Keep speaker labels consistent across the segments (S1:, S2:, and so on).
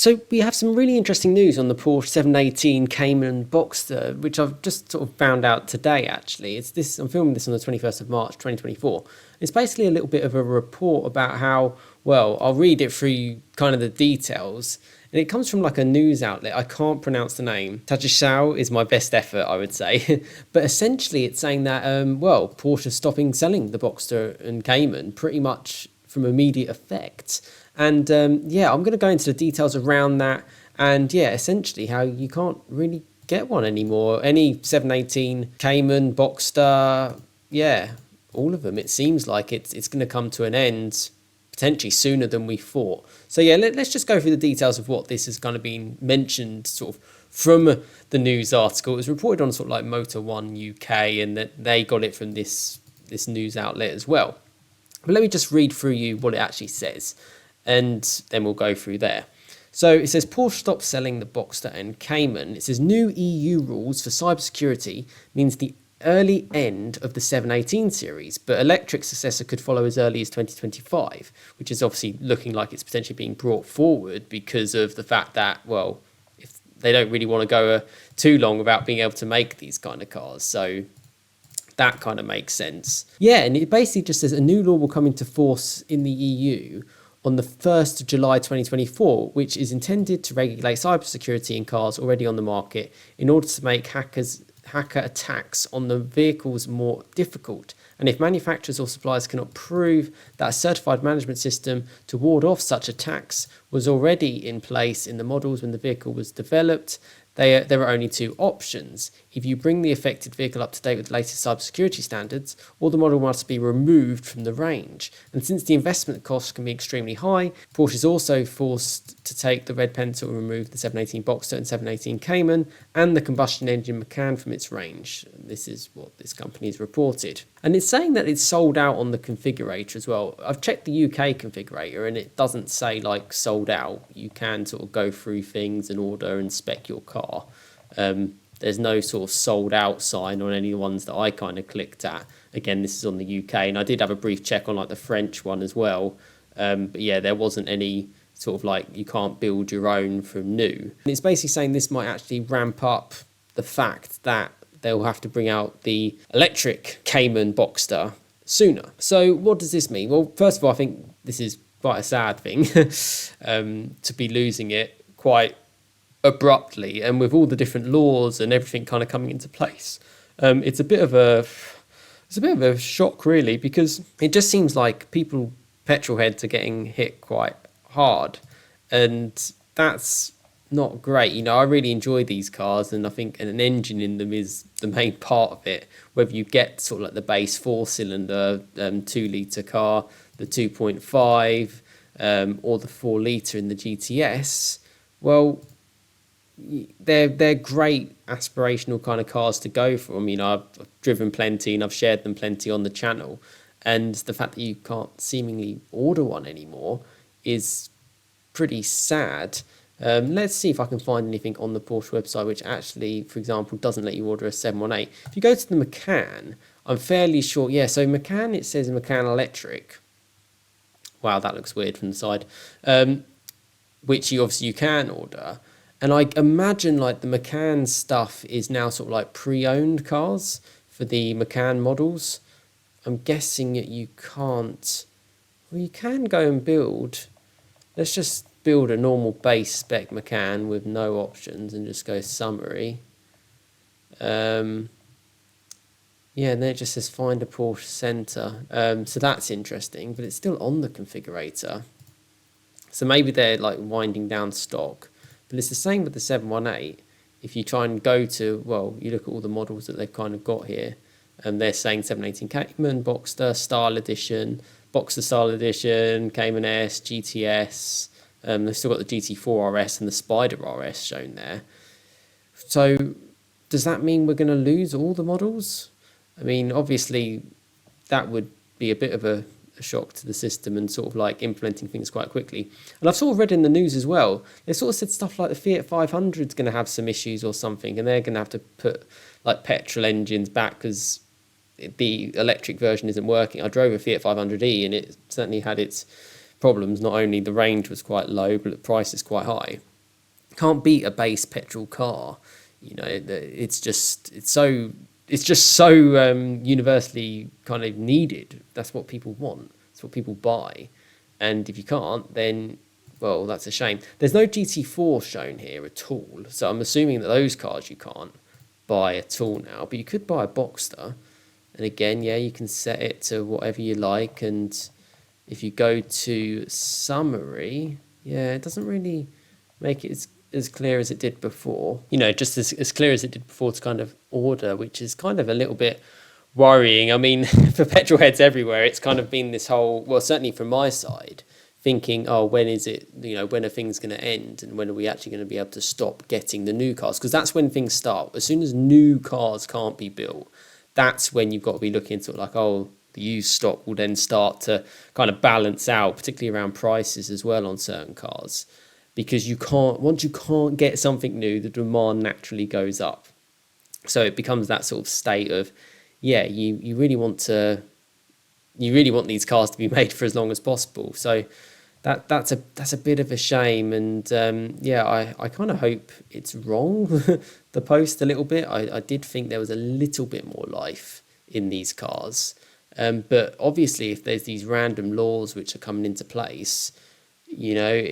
S1: So we have some really interesting news on the Porsche 718 Cayman and Boxster, which I've just sort of found out today, actually. I'm filming this on the 21st of March, 2024. It's basically a little bit of a report about how, well, I'll read it through kind of the details. And it comes from like a news outlet. I can't pronounce the name. Tajishao is my best effort, I would say. But essentially it's saying that, Porsche's stopping selling the Boxster and Cayman pretty much from immediate effect. And I'm going to go into the details around that. And essentially how you can't really get one anymore. Any 718 Cayman, Boxster, all of them. It seems like it's going to come to an end potentially sooner than we thought. So let's just go through the details of what this has kind of been mentioned sort of from the news article. It was reported on sort of like Motor One UK, and that they got it from this news outlet as well. But let me just read through you what it actually says, and then we'll go through there. So it says Porsche stops selling the Boxster and Cayman. It says new EU rules for cybersecurity means the early end of the 718 series, but electric successor could follow as early as 2025, which is obviously looking like it's potentially being brought forward because of the fact that, well, if they don't really want to go too long without being able to make these kind of cars. So that kind of makes sense. And it basically just says a new law will come into force in the EU on the 1st of July 2024, which is intended to regulate cybersecurity in cars already on the market in order to make hacker attacks on the vehicles more difficult. And if manufacturers or suppliers cannot prove that a certified management system to ward off such attacks was already in place in the models when the vehicle was developed, there are only two options. If you bring the affected vehicle up to date with the latest cybersecurity standards, or the model must be removed from the range. And since the investment costs can be extremely high, Porsche is also forced to take the red pencil and remove the 718 Boxster and 718 Cayman and the combustion engine Macan from its range. This is what this company has reported. And it's saying that it's sold out on the configurator as well. I've checked the UK configurator and it doesn't say like sold out. You can sort of go through things and order and spec your car. There's no sort of sold out sign on any ones that I kind of clicked at. Again, this is on the UK, and I did have a brief check on like the French one as well. But there wasn't any sort of like you can't build your own from new. And it's basically saying this might actually ramp up the fact that they'll have to bring out the electric Cayman Boxster sooner. So what does this mean? Well, first of all, I think this is quite a sad thing to be losing it quite abruptly, and with all the different laws and everything kind of coming into place. It's a bit of a shock, really, because it just seems like petrol heads are getting hit quite hard, and that's not great. I really enjoy these cars, and I think an engine in them is the main part of it. Whether you get sort of like the base 4-cylinder 2-litre car, the 2.5, or the 4-litre in the GTS, well, they're great aspirational kind of cars to go for. I mean, I've driven plenty and I've shared them plenty on the channel, and the fact that you can't seemingly order one anymore is pretty sad. Let's see if I can find anything on the Porsche website which actually, for example, doesn't let you order a 718. If you go to the Macan, I'm fairly sure, so Macan, it says Macan Electric. Wow, that looks weird from the side. Which you can order. And I imagine like the Macan stuff is now sort of like pre-owned cars for the Macan models. I'm guessing that you can't. Well, you can go and build. Let's just build a normal base spec Macan with no options and just go summary. And then it just says find a Porsche Centre. So that's interesting, but it's still on the configurator. So maybe they're like winding down stock. But it's the same with the 718. If you try and go to, you look at all the models that they've kind of got here, and they're saying 718 Cayman, Boxster, Style Edition, Boxster Style Edition, Cayman S, GTS. They've still got the GT4 RS and the Spider RS shown there. So does that mean we're going to lose all the models? I mean, obviously, that would be a bit of a shock to the system and sort of like implementing things quite quickly. And I've sort of read in the news as well, they sort of said stuff like the Fiat 500 is going to have some issues or something, and they're going to have to put like petrol engines back because the electric version isn't working. I drove a Fiat 500e and it certainly had its problems. Not only the range was quite low, but the price is quite high. can't beat a base petrol car. You know, it's just so universally kind of needed. That's what people want. That's what people buy. And if you can't, then well, that's a shame. There's no GT4 shown here at all, so I'm assuming that those cars you can't buy at all now. But you could buy a Boxster, and again, yeah, you can set it to whatever you like. And if you go to summary, yeah, it doesn't really make it as clear as it did before. You know, just as clear as it did before to kind of order, which is kind of a little bit worrying. I mean, for petrol heads everywhere, it's kind of been this whole, well, certainly from my side, thinking, oh, when is it, you know, when are things going to end, and when are we actually going to be able to stop getting the new cars? Because that's when things start. As soon as new cars can't be built, that's when you've got to be looking into it like, oh, the used stock will then start to kind of balance out, particularly around prices as well on certain cars. Because you can't, once you can't get something new, the demand naturally goes up. So it becomes that sort of state of, yeah, you really want these cars to be made for as long as possible. So that's a bit of a shame. And yeah, I kind of hope it's wrong, the post a little bit. I did think there was a little bit more life in these cars. But obviously, if there's these random laws which are coming into place, you know,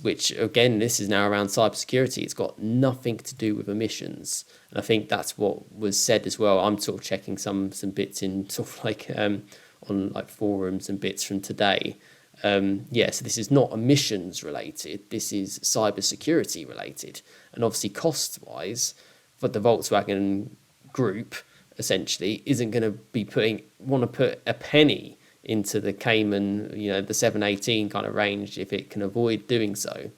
S1: which again, this is now around cybersecurity. It's got nothing to do with emissions, and I think that's what was said as well. I'm sort of checking some bits in sort of like on like forums and bits from today. Yeah, so this is not emissions related. This is cybersecurity related, and obviously cost wise, for the Volkswagen group essentially isn't going to be want to put a penny into the Cayman, you know, the 718 kind of range if it can avoid doing so.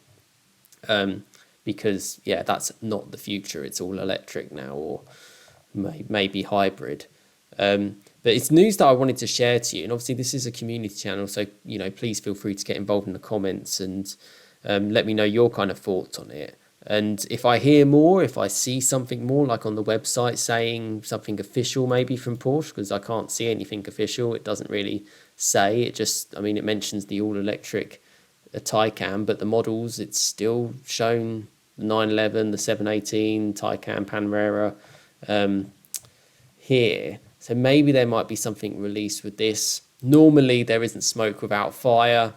S1: Because, yeah, that's not the future. It's all electric now, or maybe hybrid. But it's news that I wanted to share to you. And obviously this is a community channel, so, you know, please feel free to get involved in the comments and let me know your kind of thoughts on it. And if I hear more, if I see something more, like on the website saying something official maybe from Porsche, because I can't see anything official, it doesn't really say, it just, I mean, it mentions the all-electric Taycan, but the models, it's still shown the 911, the 718, Taycan Panamera here. So maybe there might be something released with this. Normally there isn't smoke without fire.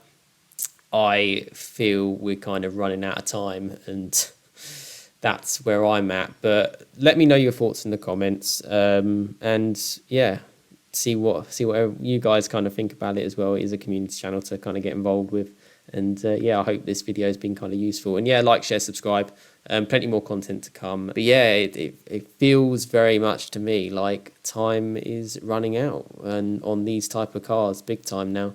S1: I feel we're kind of running out of time, and that's where I'm at. But let me know your thoughts in the comments, and yeah, see what you guys kind of think about it as well. It is a community channel to kind of get involved with, and yeah, I hope this video has been kind of useful. And yeah, like, share, subscribe. Plenty more content to come. But yeah, it feels very much to me like time is running out, and on these type of cars, big time now.